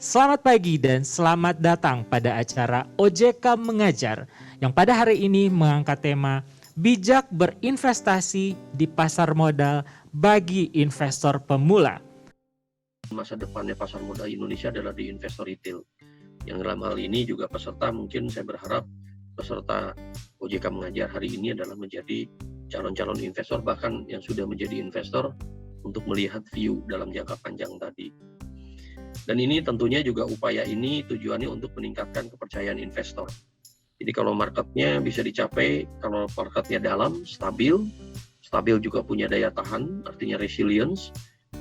Selamat pagi dan selamat datang pada acara OJK Mengajar yang pada hari ini mengangkat tema bijak berinvestasi di pasar modal bagi investor pemula. Masa depannya pasar modal Indonesia adalah di investor retail. Yang dalam hal ini juga peserta, mungkin saya berharap peserta OJK Mengajar hari ini adalah menjadi calon-calon investor, bahkan yang sudah menjadi investor untuk melihat view dalam jangka panjang tadi. Dan ini tentunya juga upaya ini tujuannya untuk meningkatkan kepercayaan investor. Jadi kalau marketnya bisa dicapai, kalau marketnya dalam, stabil juga punya daya tahan, artinya resilience,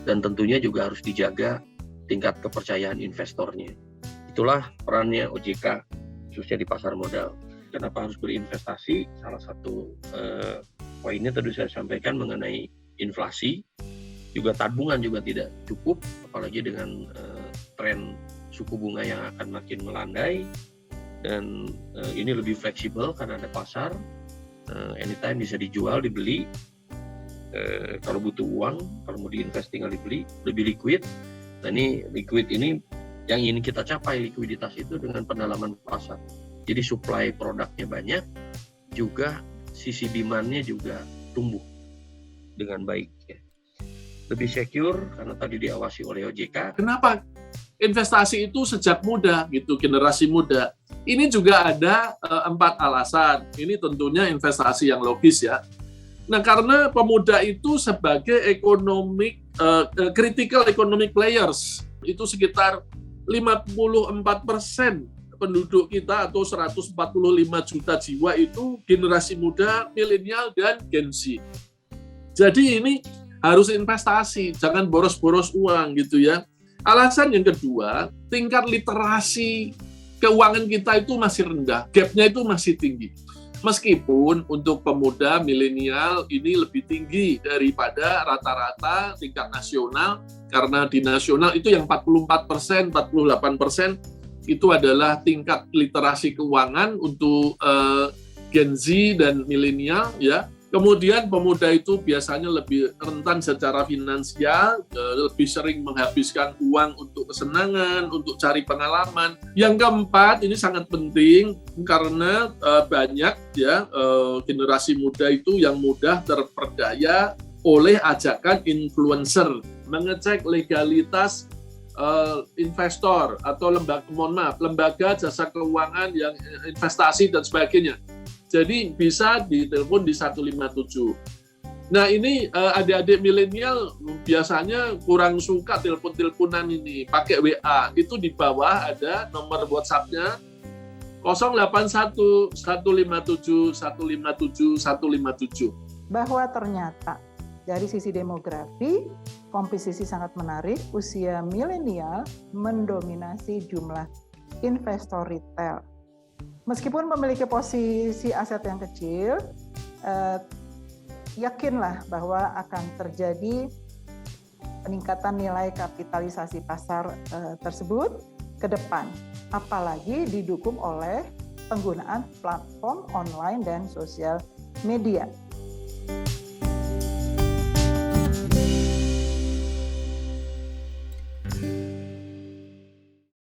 dan tentunya juga harus dijaga tingkat kepercayaan investornya. Itulah perannya OJK, khususnya di pasar modal. Kenapa harus berinvestasi? Salah satu poinnya tadi saya sampaikan mengenai inflasi, juga tabungan juga tidak cukup, apalagi dengan tren suku bunga yang akan makin melandai, dan ini lebih fleksibel karena ada pasar, anytime bisa dijual, dibeli. Kalau butuh uang, kalau mau diinvest tinggal dibeli, lebih liquid. Nah ini liquid ini yang ingin kita capai, likuiditas itu dengan pendalaman pasar. Jadi supply produknya banyak, juga sisi demand-nya juga tumbuh dengan baik. Ya. Lebih secure karena tadi diawasi oleh OJK. Kenapa investasi itu sejak muda gitu, generasi muda? Ini juga ada 4 alasan. Ini tentunya investasi yang logis ya. Nah, karena pemuda itu sebagai critical economic players, itu sekitar 54% penduduk kita atau 145 juta jiwa itu generasi muda, milenial, dan Gen Z. Jadi ini harus investasi, jangan boros-boros uang gitu ya. Alasan yang kedua, tingkat literasi keuangan kita itu masih rendah, gap-nya itu masih tinggi. Meskipun untuk pemuda milenial ini lebih tinggi daripada rata-rata tingkat nasional, karena di nasional itu yang 44%, 48% itu adalah tingkat literasi keuangan untuk Gen Z dan milenial ya. Kemudian pemuda itu biasanya lebih rentan secara finansial, lebih sering menghabiskan uang untuk kesenangan, untuk cari pengalaman. Yang keempat, ini sangat penting karena banyak ya generasi muda itu yang mudah terperdaya oleh ajakan influencer, mengecek legalitas investor atau lembaga jasa keuangan yang investasi dan sebagainya. Jadi bisa ditelepon di 157. Nah ini adik-adik milenial biasanya kurang suka telepon-teleponan ini, pakai WA. Itu di bawah ada nomor WhatsApp-nya 081 157 157 157. Bahwa ternyata dari sisi demografi, komposisi sangat menarik, usia milenial mendominasi jumlah investor retail. Meskipun memiliki posisi aset yang kecil, yakinlah bahwa akan terjadi peningkatan nilai kapitalisasi pasar tersebut ke depan, apalagi didukung oleh penggunaan platform online dan sosial media.